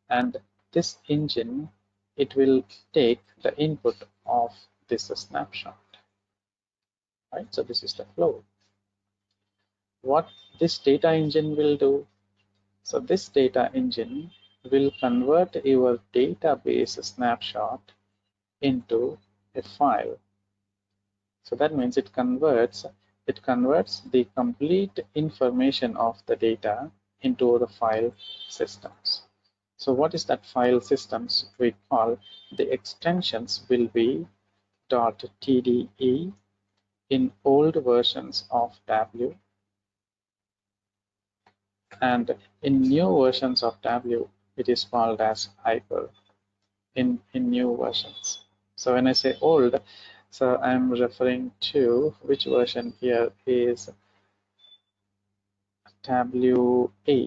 and this engine, it will take the input of this snapshot, right? So this is the flow. What this data engine will do, so this data engine will convert your database snapshot into a file. So that means it converts the complete information of the data into the file systems. So what is that file systems? We call the extensions will be .tde in old versions of Tableau, and in new versions of Tableau it is called as hyper in new versions. So when I say old, so I'm referring to which version here is Tableau 8.